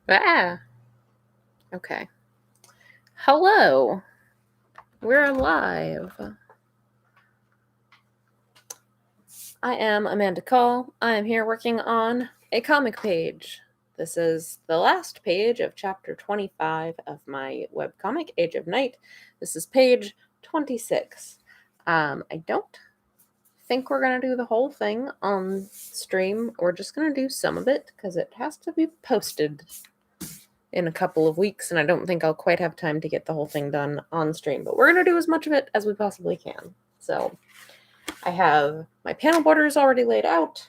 Ah, okay. Hello. We're live. I am Amanda Call. I am here working on a comic page. This is the last page of chapter 25 of my webcomic, Age of Night. This is page 26. I don't think we're going to do the whole thing on stream. We're just going to do some of it because it has to be posted in a couple of weeks, and I don't think I'll quite have time to get the whole thing done on stream, but we're going to do as much of it as we possibly can. So I have my panel borders already laid out.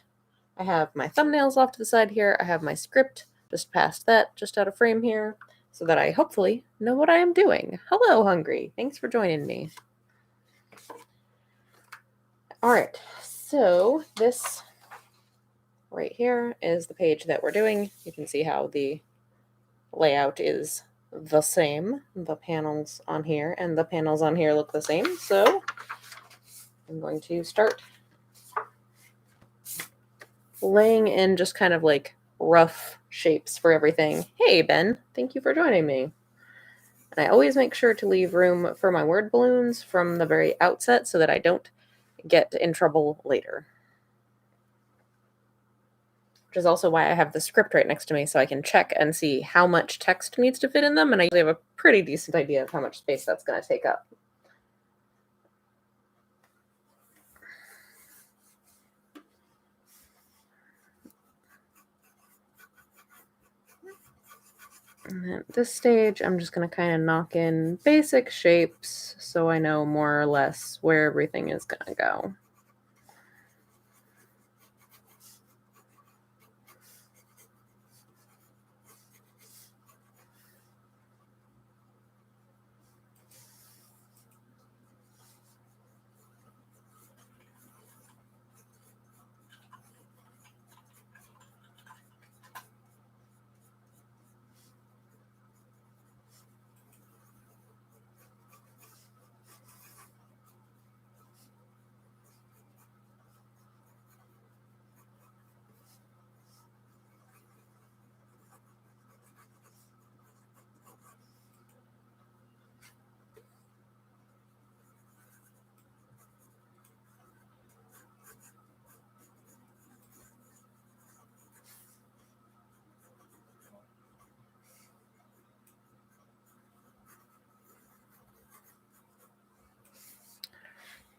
I have my thumbnails off to the side here. I have my script just past that, just out of frame here, so that I hopefully know what I am doing. Hello, Hungry. Thanks for joining me. All right, so this right here is the page that we're doing. You can see how the layout is the same. The panels on here and the panels on here look the same. So I'm going to start laying in just kind of like rough shapes for everything. Hey, Ben, thank you for joining me. And I always make sure to leave room for my word balloons from the very outset so that I don't get in trouble later. Which is also why I have the script right next to me so I can check and see how much text needs to fit in them, and I usually have a pretty decent idea of how much space that's going to take up. And at this stage, I'm just going to kind of knock in basic shapes so I know more or less where everything is going to go.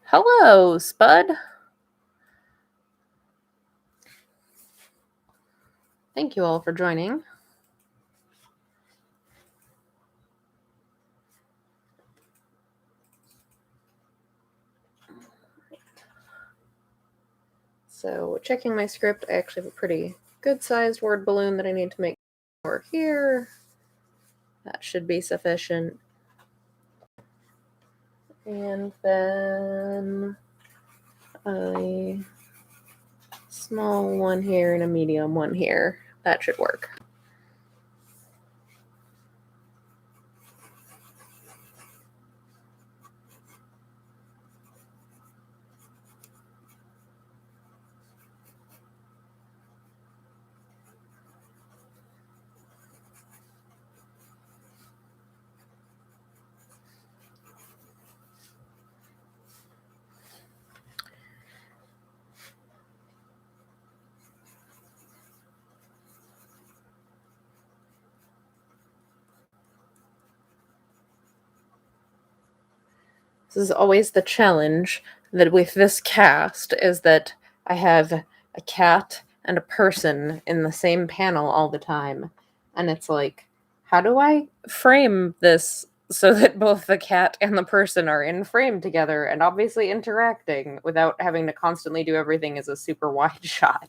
Hello, Spud. Thank you all for joining. So, checking my script, I actually have a pretty good-sized word balloon that I need to make more here. That should be sufficient. And then a small one here and a medium one here. That should work. This is always the challenge that with this cast is that I have a cat and a person in the same panel all the time. And it's like, how do I frame this so that both the cat and the person are in frame together and obviously interacting without having to constantly do everything as a super wide shot?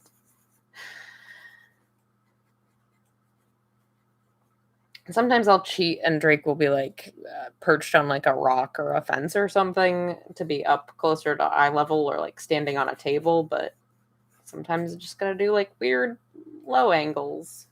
Sometimes I'll cheat and Drake will be like perched on like a rock or a fence or something to be up closer to eye level or like standing on a table, but sometimes you just gotta do like weird low angles.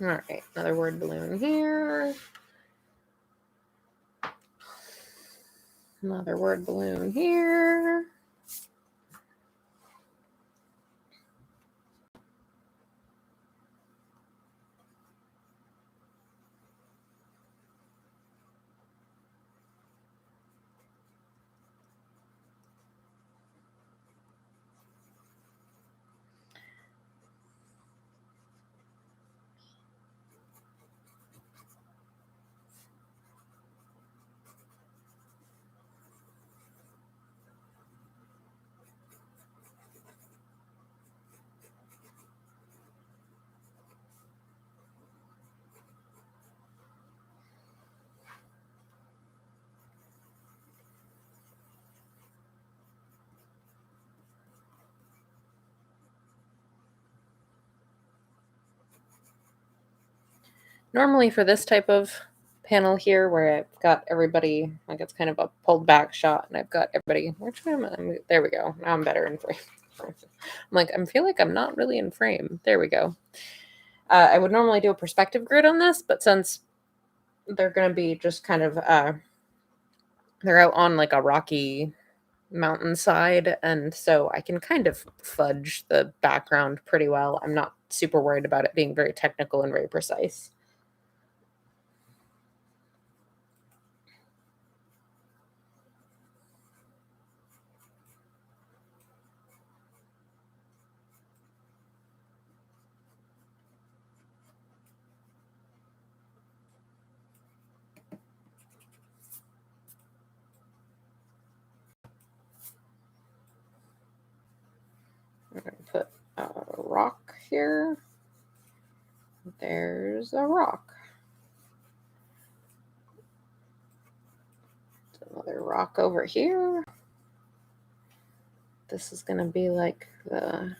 All right, another word balloon here. Another word balloon here. Normally for this type of panel here where I've got everybody, like it's kind of a pulled back shot and I've got everybody, which one am I? There we go. Now I'm better in frame. I'm like, I feel like I'm not really in frame. There we go. I would normally do a perspective grid on this, but since they're going to be just kind of, they're out on like a rocky mountainside, and so I can kind of fudge the background pretty well. I'm not super worried about it being very technical and very precise. I'm going to put a rock here. There's a rock. Another rock over here. This is going to be like the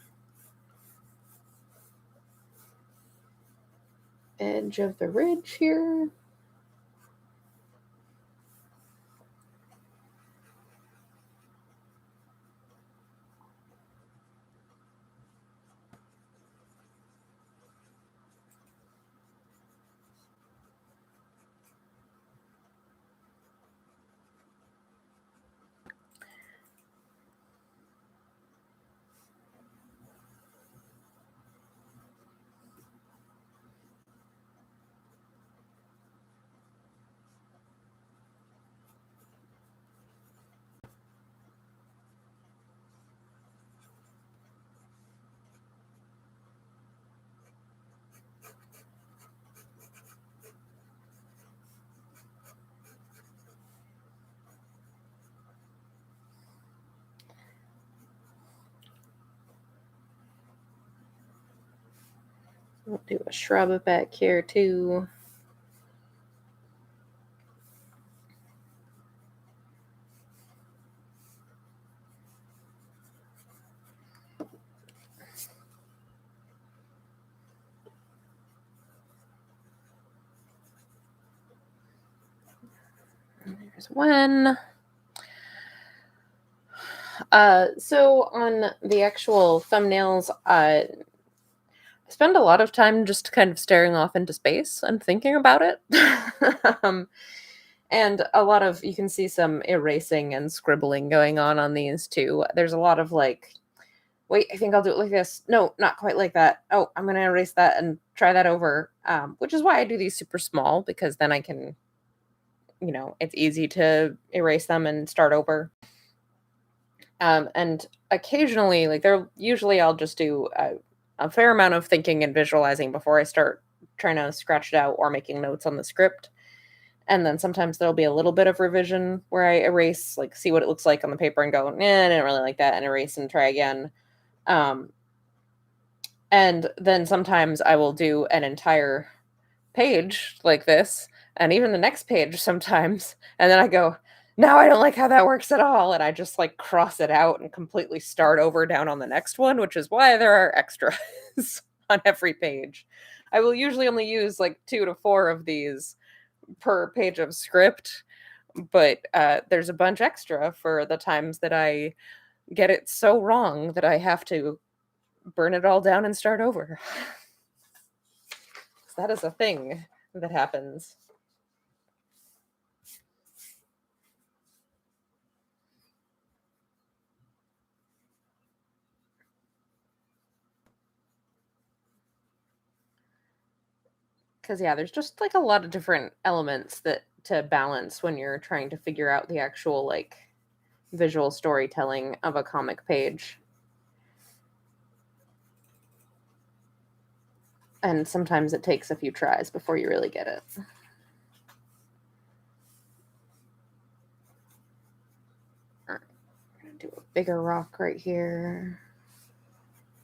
edge of the ridge here. We'll do a shrub back here too. And there's one. So on the actual thumbnails, I spend a lot of time just kind of staring off into space and thinking about it. And a lot of, you can see some erasing and scribbling going on these too. There's a lot of like, wait, I think I'll do it like this. No, not quite like that. Oh, I'm going to erase that and try that over. Which is why I do these super small, because then I can, it's easy to erase them and start over. And occasionally, like usually I'll just do a fair amount of thinking and visualizing before I start trying to scratch it out or making notes on the script. And then sometimes there'll be a little bit of revision where I erase, like see what it looks like on the paper and go, I didn't really like that, and erase and try again. And then sometimes I will do an entire page like this, and even the next page sometimes, and then I go, now I don't like how that works at all, and I just like cross it out and completely start over down on the next one, which is why there are extras on every page. I will usually only use like 2 to 4 of these per page of script, but there's a bunch extra for the times that I get it so wrong that I have to burn it all down and start over. That is a thing that happens. Because, yeah, there's just like a lot of different elements that to balance when you're trying to figure out the actual like visual storytelling of a comic page. And sometimes it takes a few tries before you really get it. All right, I'm gonna do a bigger rock right here.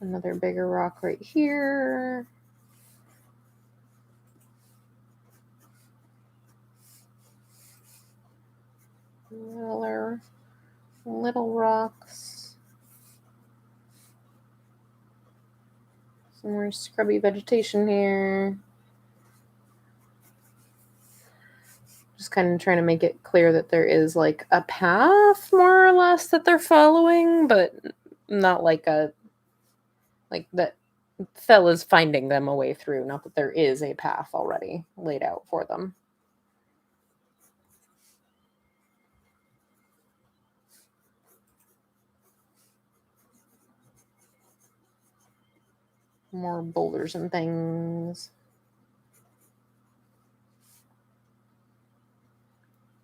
Another bigger rock right here. Little rocks. Some more scrubby vegetation here. Just kind of trying to make it clear that there is like a path more or less that they're following, but not like that fella's finding them a way through, not that there is a path already laid out for them. More boulders and things.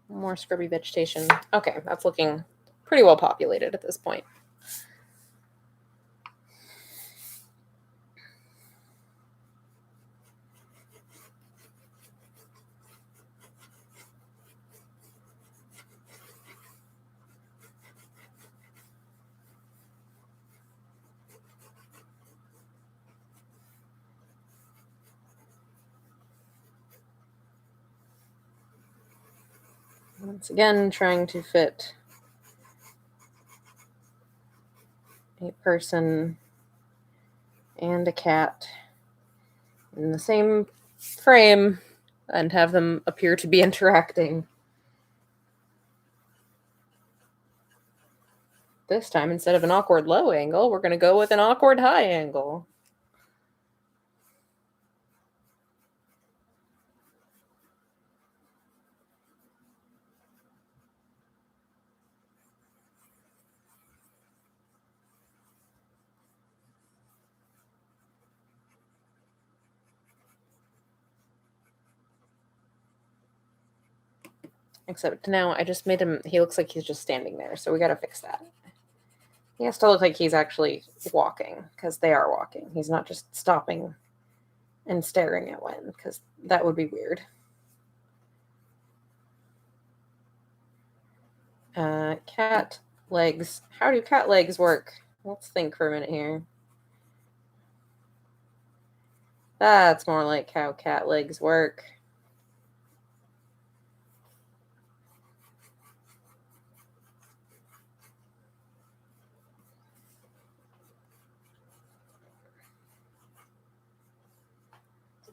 More scrubby vegetation. Okay, that's looking pretty well populated at this point. Once again, trying to fit a person and a cat in the same frame and have them appear to be interacting. This time, instead of an awkward low angle, we're going to go with an awkward high angle. Except now I just made him, he looks like he's just standing there, so we got to fix that. He has to look like he's actually walking, because they are walking. He's not just stopping and staring at one, because that would be weird. Cat legs. How do cat legs work? Let's think for a minute here. That's more like how cat legs work.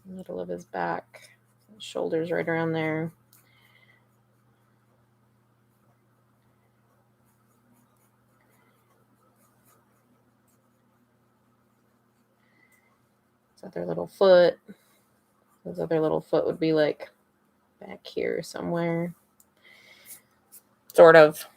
Middle of his back. Shoulders right around there. His other little foot. His other little foot would be like back here somewhere. Sort of.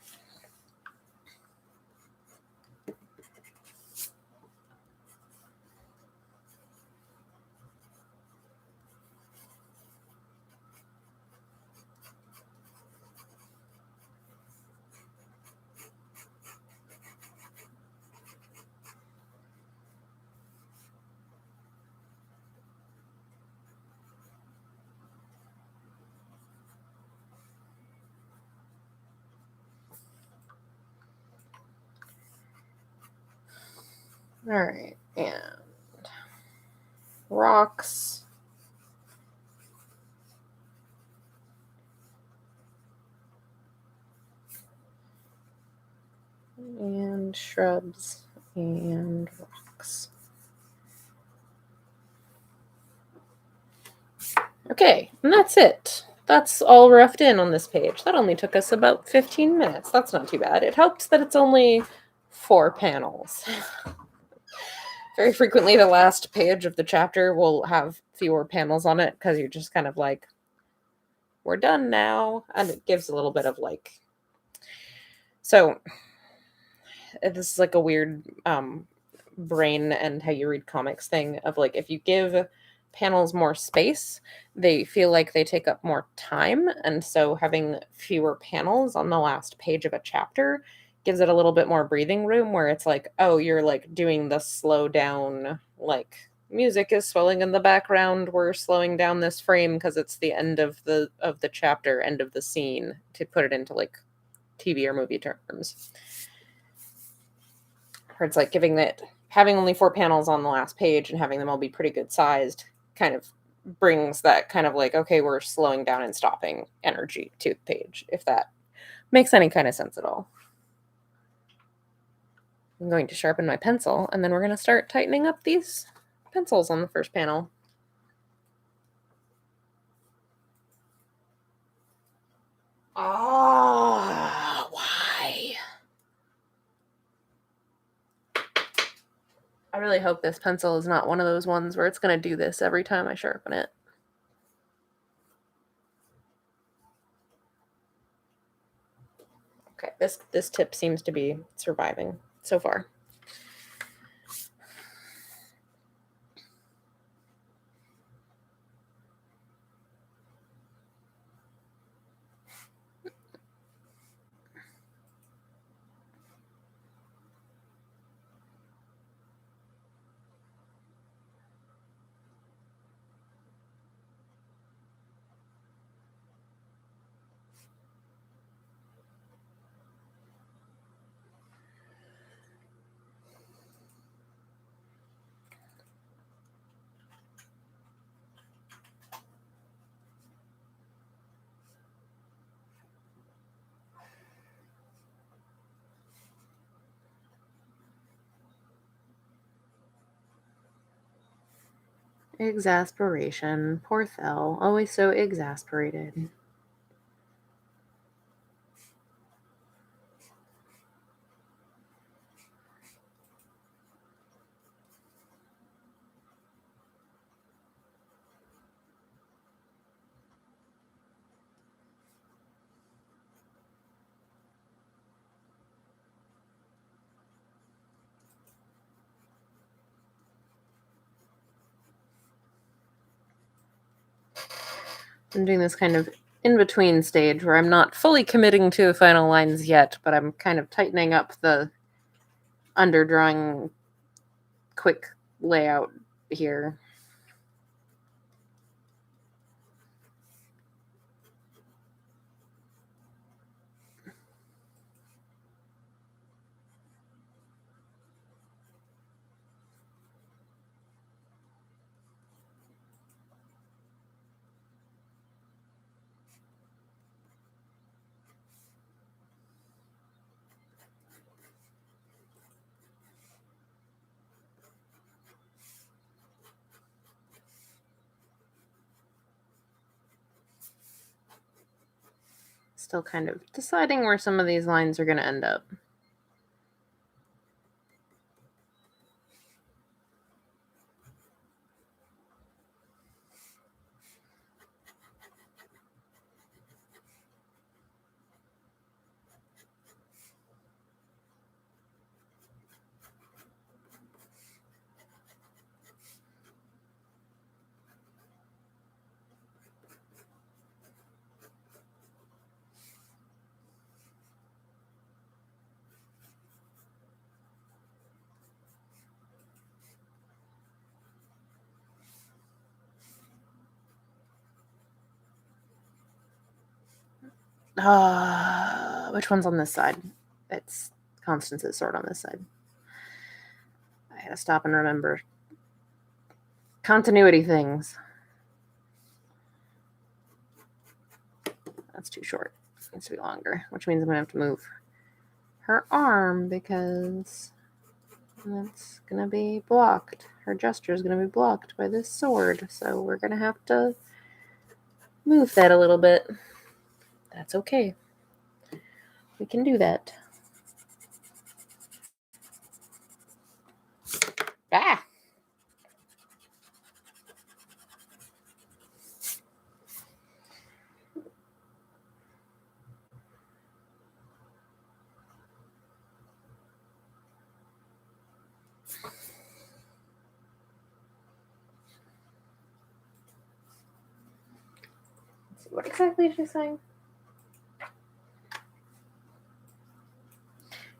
All right, and rocks. And shrubs and rocks. Okay, and that's it. That's all roughed in on this page. That only took us about 15 minutes. That's not too bad. It helps that it's only 4 panels. Very frequently, the last page of the chapter will have fewer panels on it because you're just kind of like, we're done now. And it gives a little bit of like, so this is like a weird brain and how you read comics thing of like, if you give panels more space, they feel like they take up more time. And so having fewer panels on the last page of a chapter gives it a little bit more breathing room, where it's like, oh, you're like doing the slow down, like music is swelling in the background, we're slowing down this frame because it's the end of the chapter, end of the scene, to put it into like TV or movie terms. Where it's like having only 4 panels on the last page and having them all be pretty good sized kind of brings that kind of like, okay, we're slowing down and stopping energy to the page, if that makes any kind of sense at all. I'm going to sharpen my pencil, and then we're going to start tightening up these pencils on the first panel. Oh, why? I really hope this pencil is not one of those ones where it's going to do this every time I sharpen it. Okay, this tip seems to be surviving so far. Exasperation. Poor Thel. Always so exasperated. I'm doing this kind of in-between stage where I'm not fully committing to the final lines yet, but I'm kind of tightening up the underdrawing quick layout here. Still kind of deciding where some of these lines are going to end up. Which one's on this side? It's Constance's sword on this side. I gotta stop and remember continuity things. That's too short. It needs to be longer, which means I'm gonna have to move her arm because that's gonna be blocked. Her gesture is gonna be blocked by this sword, so we're gonna have to move that a little bit. That's okay. We can do that. Ah! Let's see, what exactly is she saying?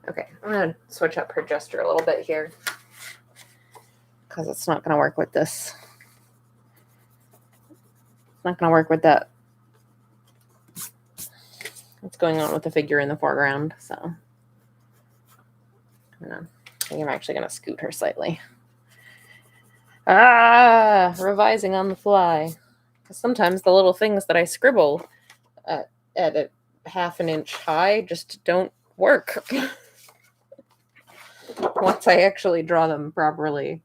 Okay, I'm going to switch up her gesture a little bit here, because it's not going to work with this. It's not going to work with that. What's going on with the figure in the foreground, so I think I'm actually going to scoot her slightly. Revising on the fly. Because sometimes the little things that I scribble at a half an inch high just don't work once I actually draw them properly.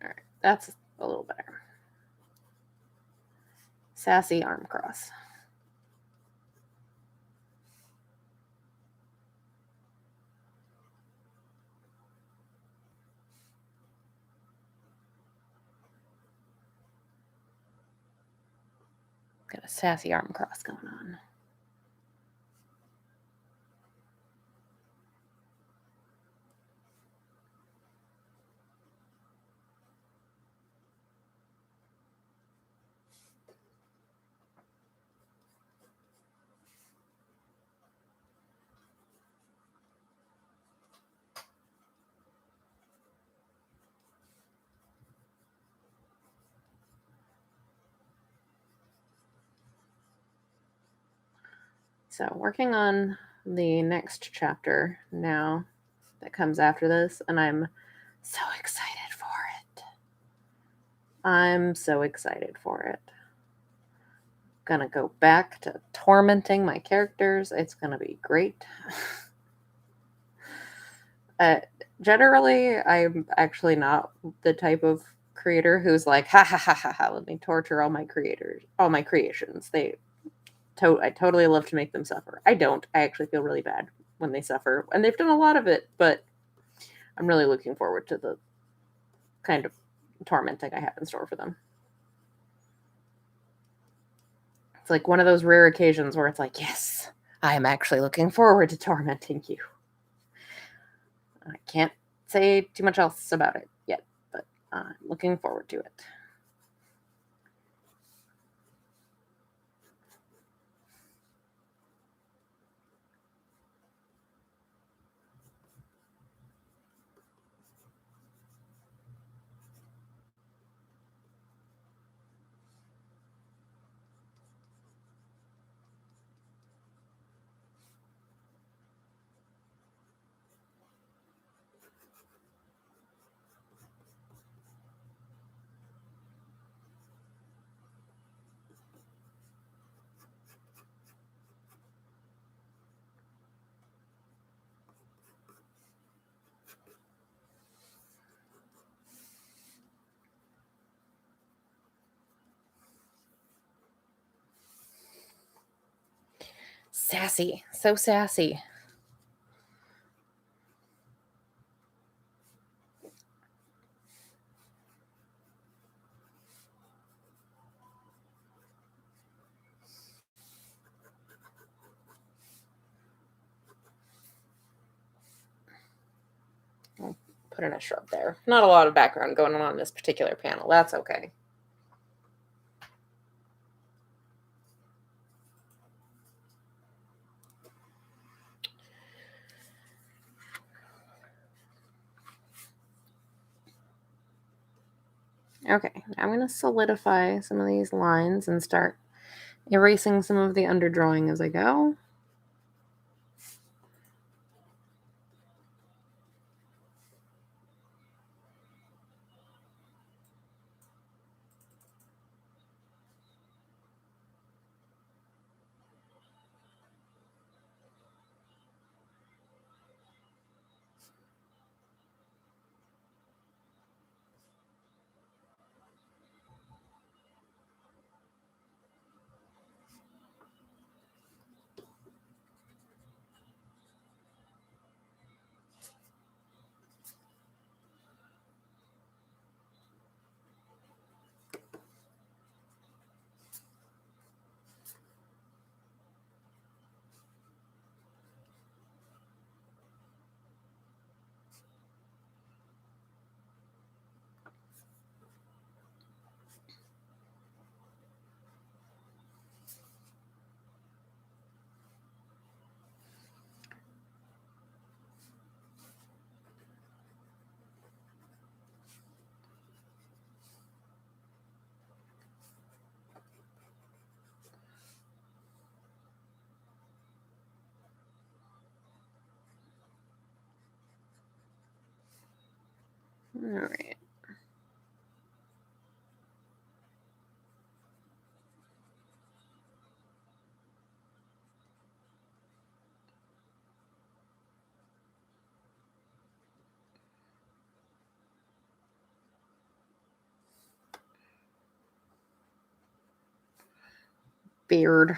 All right, that's a little better. Sassy arm cross. Got a sassy arm cross going on. So working on the next chapter now that comes after this, and I'm so excited for it. I'm so excited for it. Gonna go back to tormenting my characters. It's gonna be great. Generally, I'm actually not the type of creator who's like, ha ha ha ha ha, let me torture all my creations. I totally love to make them suffer. I don't. I actually feel really bad when they suffer, and they've done a lot of it, but I'm really looking forward to the kind of tormenting I have in store for them. It's like one of those rare occasions where it's like, yes, I am actually looking forward to tormenting you. I can't say too much else about it yet, but I'm looking forward to it. Sassy. So sassy. I'll put in a shrub there. Not a lot of background going on this particular panel. That's okay. Okay, I'm going to solidify some of these lines and start erasing some of the underdrawing as I go. All right. Beard.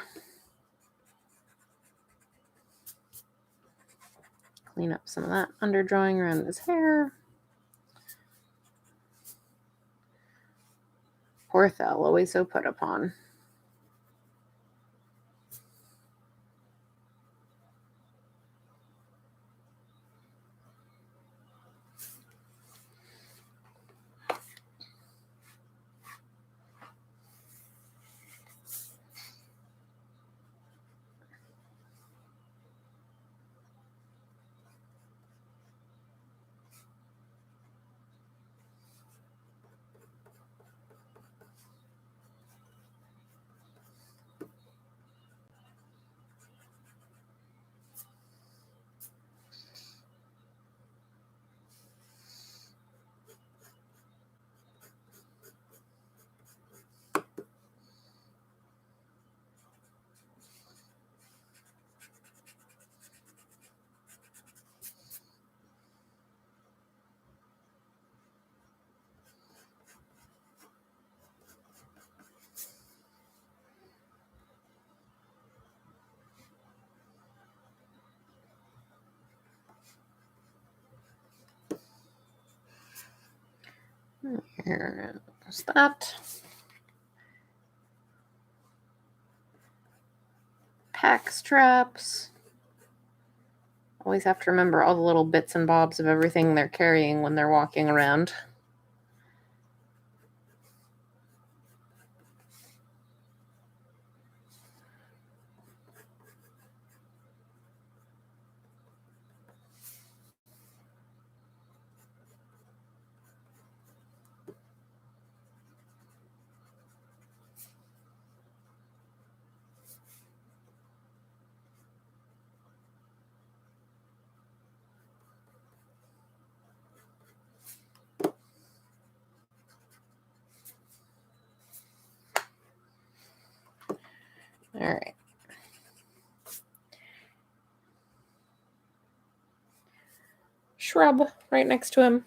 Clean up some of that underdrawing around his hair. Poor Thel, always so put upon. Here's that. Pack straps. Always have to remember all the little bits and bobs of everything they're carrying when they're walking around. All right. Shrub right next to him.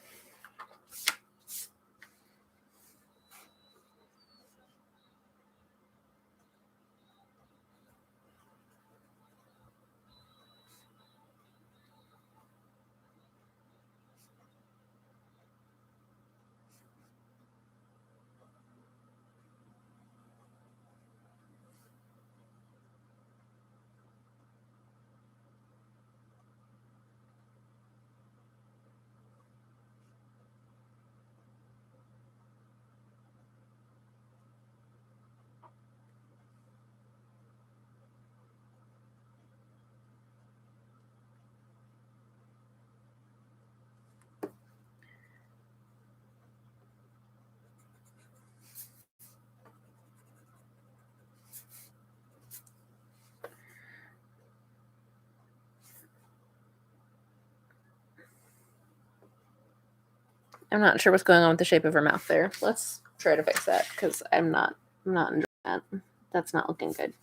I'm not sure what's going on with the shape of her mouth there. Let's try to fix that, because I'm not enjoying that. That's not looking good.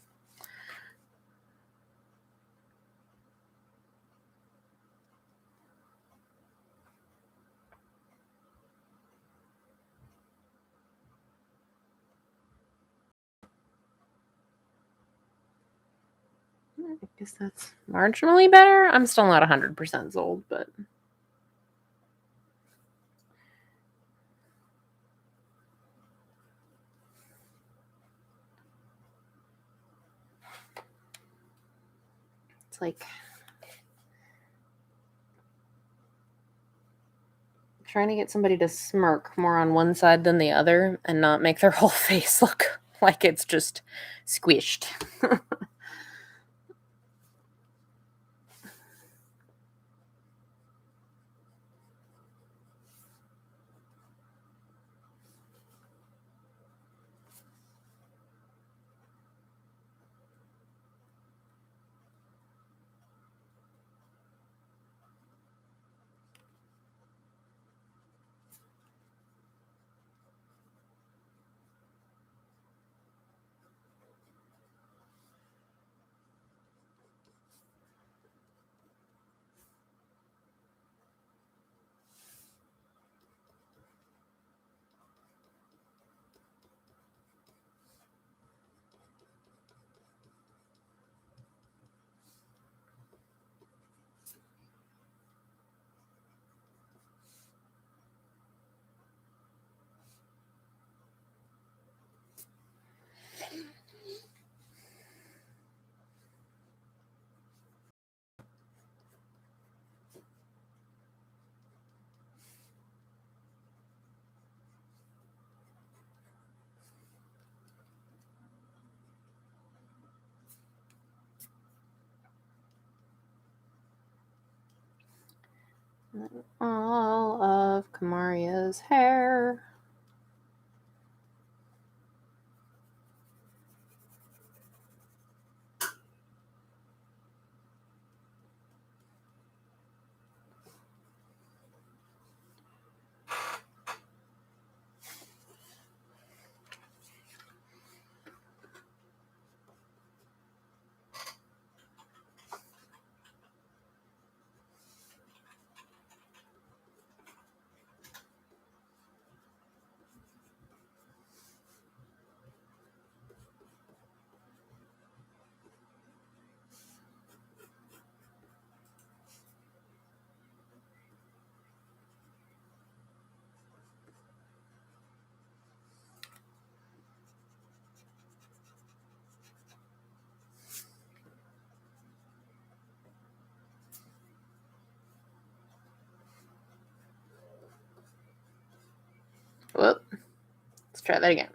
I guess that's marginally better. I'm still not 100% sold, but it's like trying to get somebody to smirk more on one side than the other and not make their whole face look like it's just squished. All of Kamaria's hair. Whoop. Let's try that again.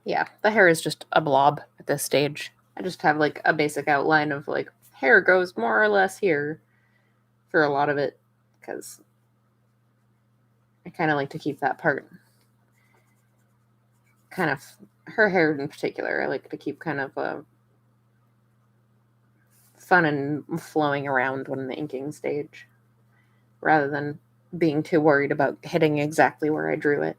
Yeah, the hair is just a blob at this stage. I just have like a basic outline of like hair goes more or less here for a lot of it, because I kind of like to keep that part kind of, her hair in particular, I like to keep kind of fun and flowing around when in the inking stage, rather than being too worried about hitting exactly where I drew it.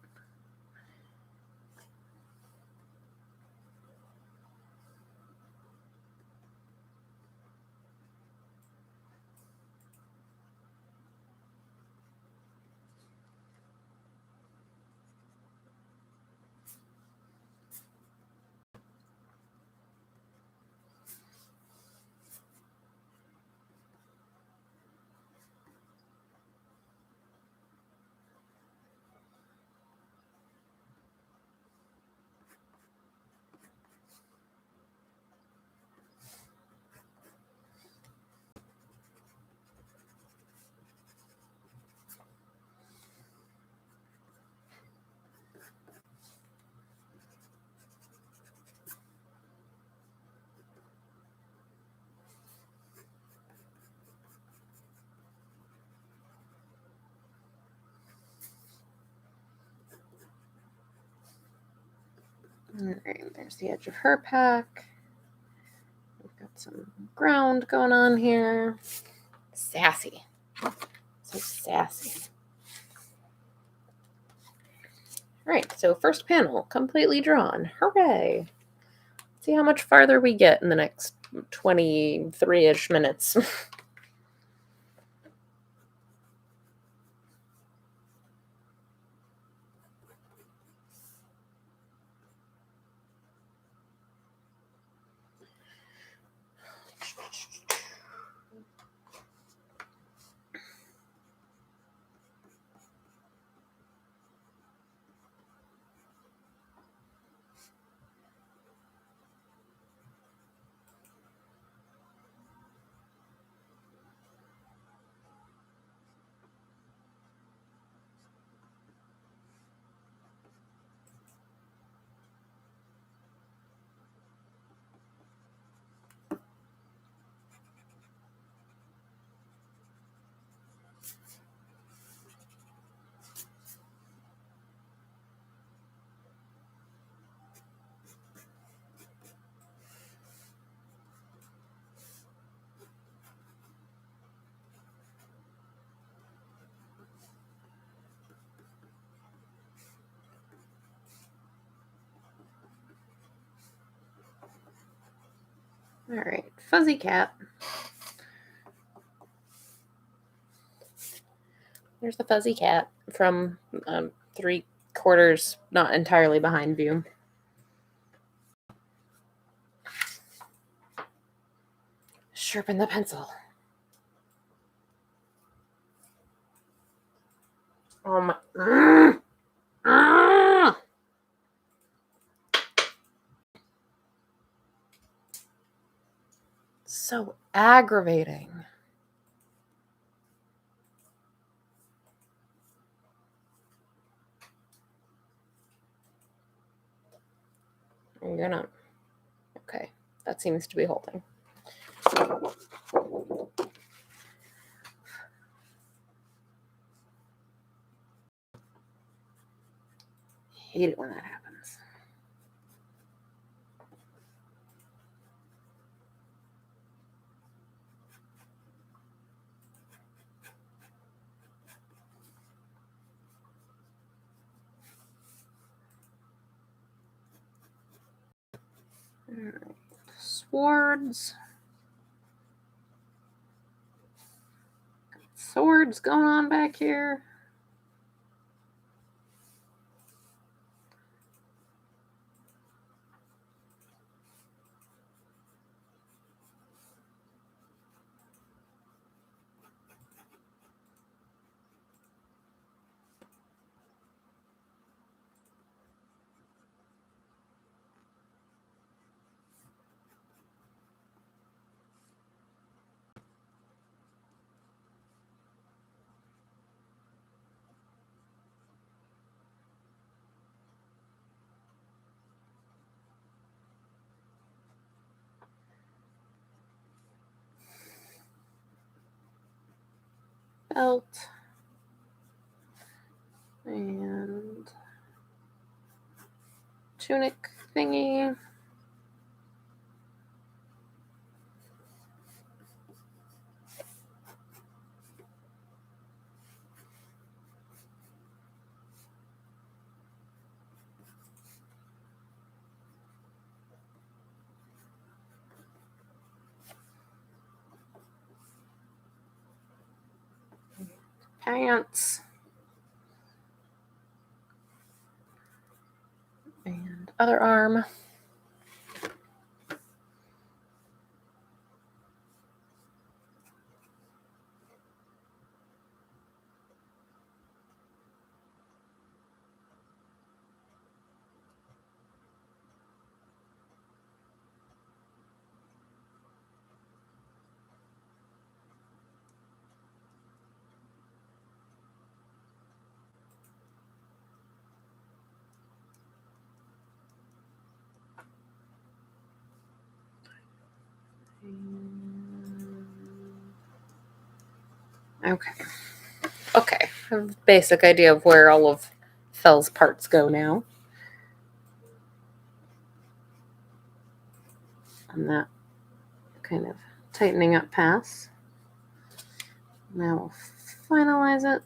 Alright, there's the edge of her pack. We've got some ground going on here. Sassy. So sassy. Alright, so first panel, completely drawn. Hooray! See how much farther we get in the next 23-ish minutes. Alright, fuzzy cat. There's the fuzzy cat from 3/4, not entirely behind view. Sharpen the pencil. Oh my. So aggravating. You're gonna. Okay, that seems to be holding. Hate it when that happens. Alright, swords. Swords going on back here. Belt. And tunic thingy. Pants. And other arm. Okay. Okay. I have a basic idea of where all of Fell's parts go now. And that kind of tightening up pass. Now we'll finalize it.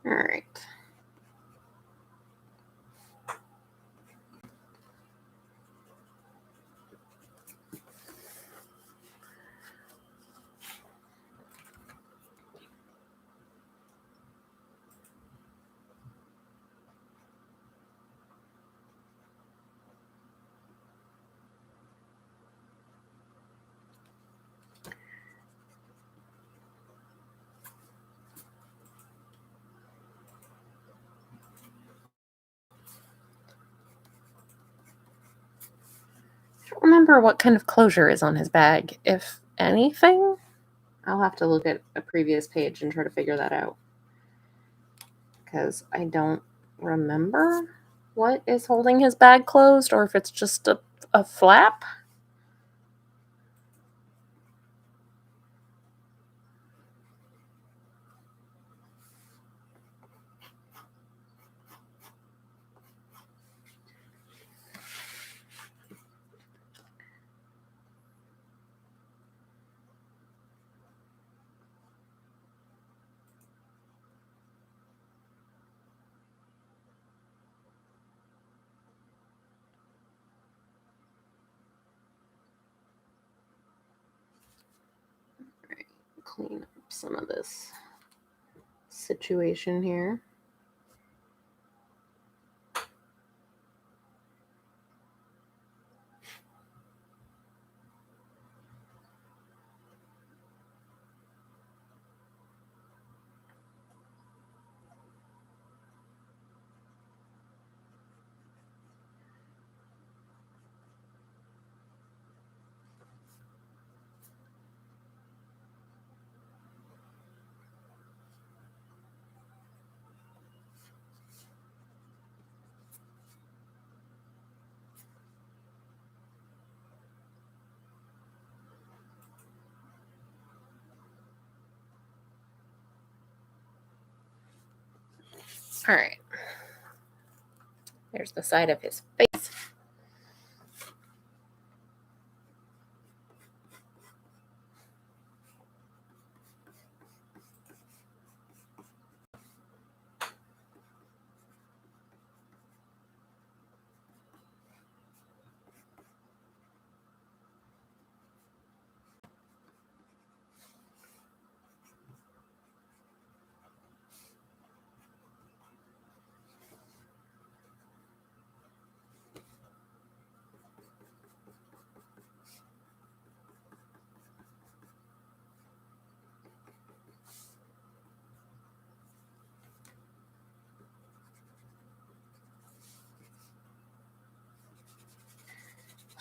All right. I don't remember what kind of closure is on his bag, if anything. I'll have to look at a previous page and try to figure that out, because I don't remember what is holding his bag closed, or if it's just a flap. Clean up some of this situation here. All right. There's the side of his face.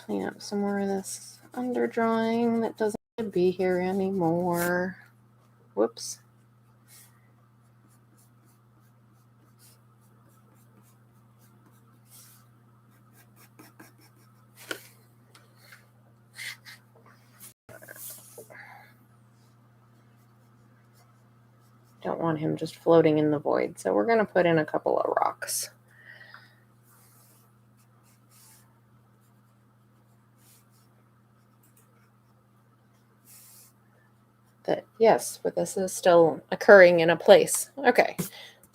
Clean up some more of this underdrawing that doesn't need to be here anymore. Whoops. don't want him just floating in the void. So we're going to put in a couple of rocks. That, yes, but this is still occurring in a place. Okay. The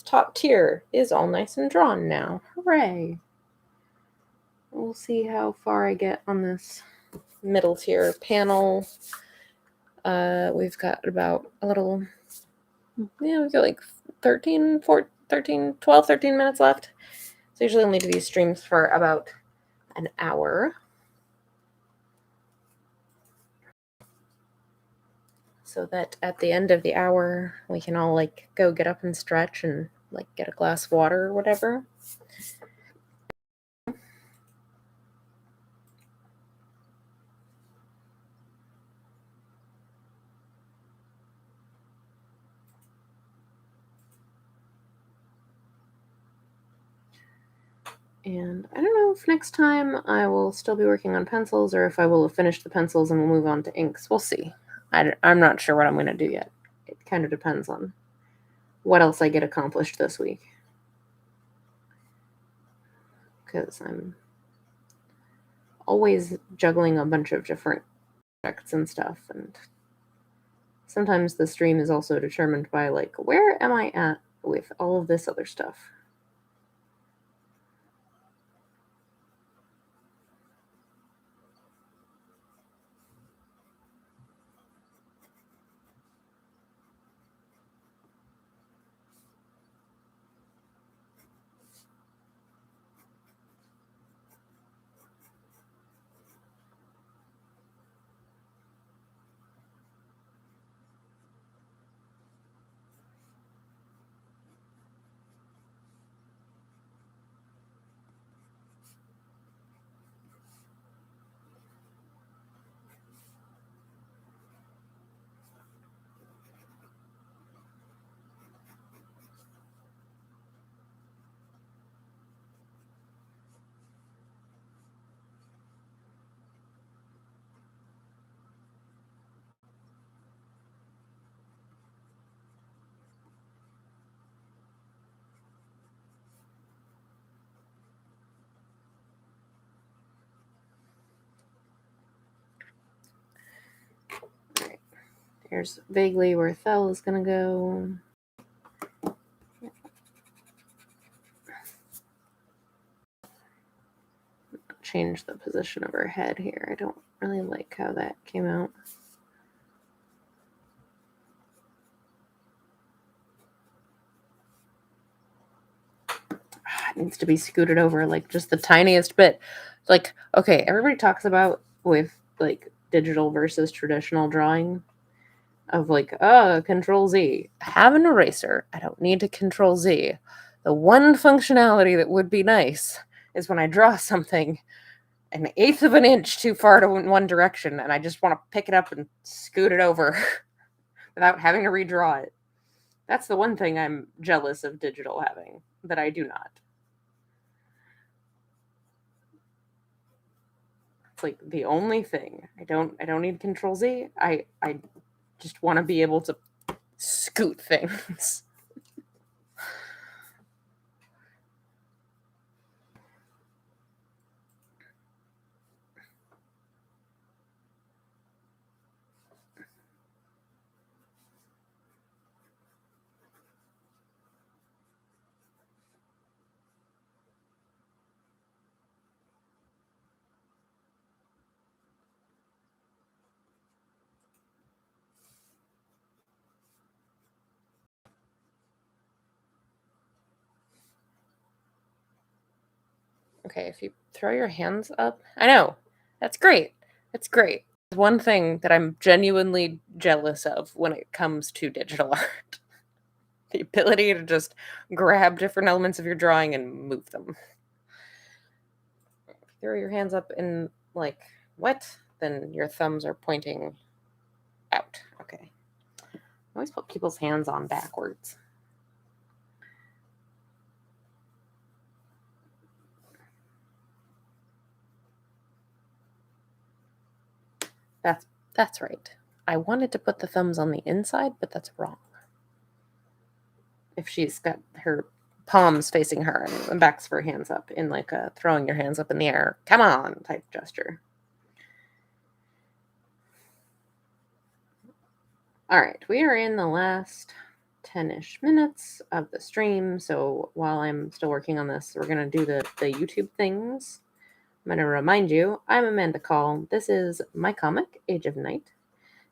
top tier is all nice and drawn now. Hooray. We'll see how far I get on this middle tier panel. We've got about a little, we've got like 12, 13 minutes left. So usually only do these streams for about an hour. So that at the end of the hour, we can all like go get up and stretch and like get a glass of water or whatever. And I don't know if next time I will still be working on pencils or if I will have finished the pencils and we'll move on to inks. We'll see. I'm not sure what I'm going to do yet. It kind of depends on what else I get accomplished this week. Because I'm always juggling a bunch of different projects and stuff. And sometimes the stream is also determined by, like, where am I at with all of this other stuff? Alright, here's vaguely where Thel is going to go. Change the position of her head here. I don't really like how that came out. It needs to be scooted over like just the tiniest bit. Like, okay, everybody talks about with like digital versus traditional drawing of like, Control Z. Have an eraser. I don't need to Control Z. The one functionality that would be nice is when I draw something an eighth of an inch too far to one direction and I just want to pick it up and scoot it over without having to redraw it. That's the one thing I'm jealous of digital having that I do not. It's like the only thing. I don't need Control Z. I just want to be able to scoot things. Okay, if you throw your hands up, I know. That's great. That's great. One thing that I'm genuinely jealous of when it comes to digital art. The ability to just grab different elements of your drawing and move them. Throw your hands up in like what? Then your thumbs are pointing out. Okay. I always put people's hands on backwards. That's right. I wanted to put the thumbs on the inside, but that's wrong. if she's got her palms facing her and backs of her hands up in like a throwing your hands up in the air, come on type gesture. All right, we are in the last 10-ish minutes of the stream, so while I'm still working on this, we're going to do the YouTube things. I'm going to remind you, I'm Amanda Call. This is my comic, Age of Night.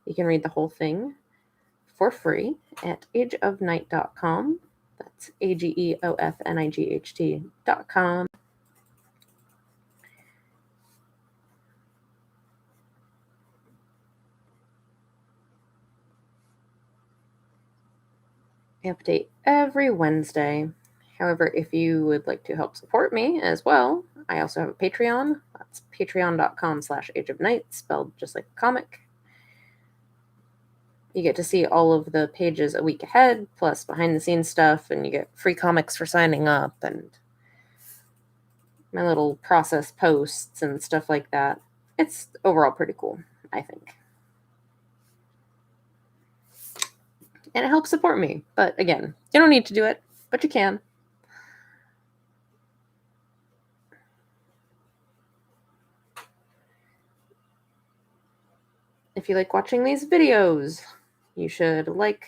You can read the whole thing for free at ageofnight.com. That's AGEOFNIGHT.com. I update every Wednesday. However, if you would like to help support me as well, I also have a Patreon. That's patreon.com/ageofnight, spelled just like a comic. You get to see all of the pages a week ahead, plus behind-the-scenes stuff, and you get free comics for signing up, and my little process posts and stuff like that. It's overall pretty cool, I think. And it helps support me. But again, you don't need to do it, but you can. If you like watching these videos, you should like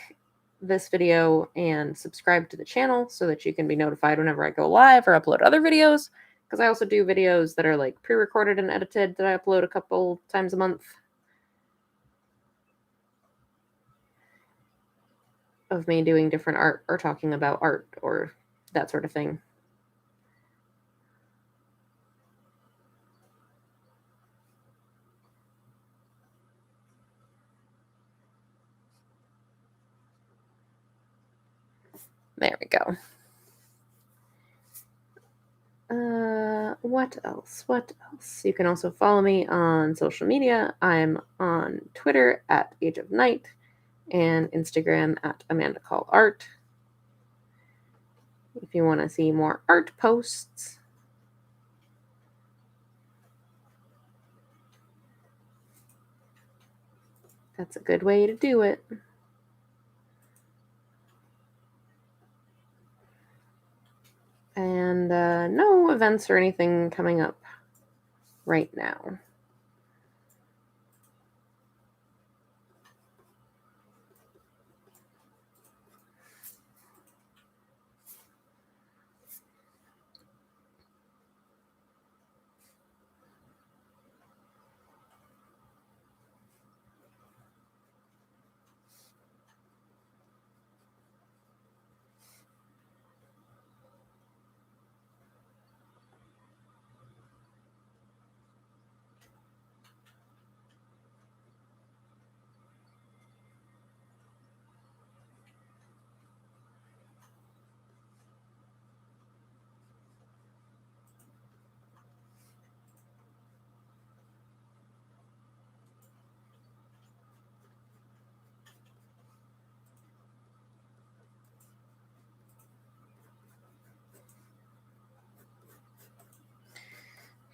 this video and subscribe to the channel so that you can be notified whenever I go live or upload other videos. Because I also do videos that are like pre-recorded and edited that I upload a couple times a month of me doing different art or talking about art or that sort of thing. There we go. What else? You can also follow me on social media. I'm on Twitter at Age of Night and Instagram at Amanda Call Art. If you want to see more art posts, that's a good way to do it. And no events or anything coming up right now.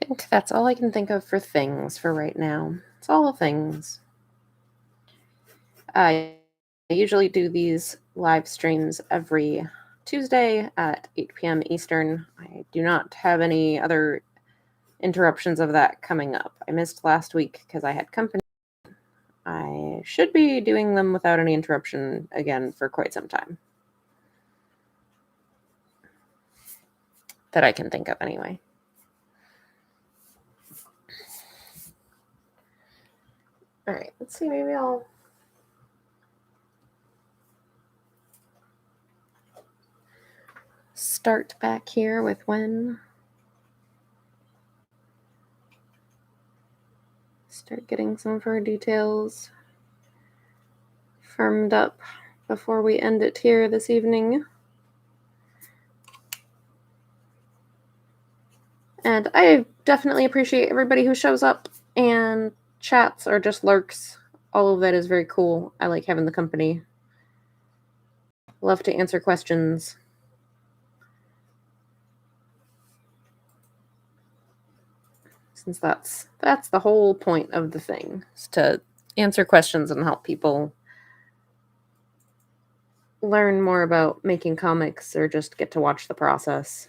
I think that's all I can think of for things for right now. It's all the things. I usually do these live streams every Tuesday at 8 p.m. Eastern. I do not have any other interruptions of that coming up. I missed last week because I had company. I should be doing them without any interruption again for quite some time. That I can think of anyway. All right, let's see, maybe I'll start back here with when start getting some of our details firmed up before we end it here this evening. And I definitely appreciate everybody who shows up and chats or just lurks. All of that is very cool. I like having the company. Love to answer questions. Since that's the whole point of the thing, is to answer questions and help people learn more about making comics or just get to watch the process.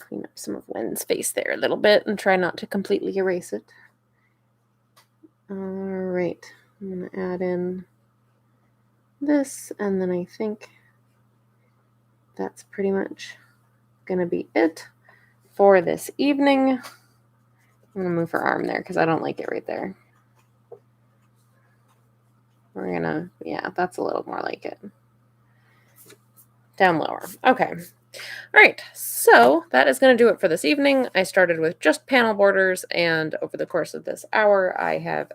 Clean up some of Wen's face there a little bit and try not to completely erase it. All right, I'm going to add in this, and then I think that's pretty much going to be it for this evening. I'm going to move her arm there because I don't like it right there. We're going to, yeah, that's a little more like it. Down lower. Okay. All right, so that is going to do it for this evening. I started with just panel borders, and over the course of this hour, I have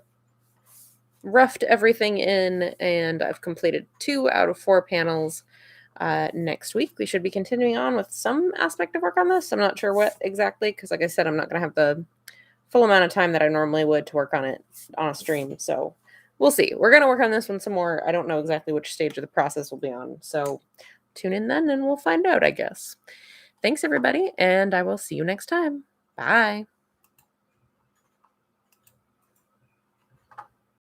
roughed everything in, and I've completed 2 out of 4 panels. Next week, we should be continuing on with some aspect of work on this. I'm not sure what exactly, because like I said, I'm not going to have the full amount of time that I normally would to work on it on a stream, so we'll see. We're going to work on this one some more. I don't know exactly which stage of the process we'll be on, so tune in then and we'll find out, I guess. Thanks, everybody, and I will see you next time. Bye.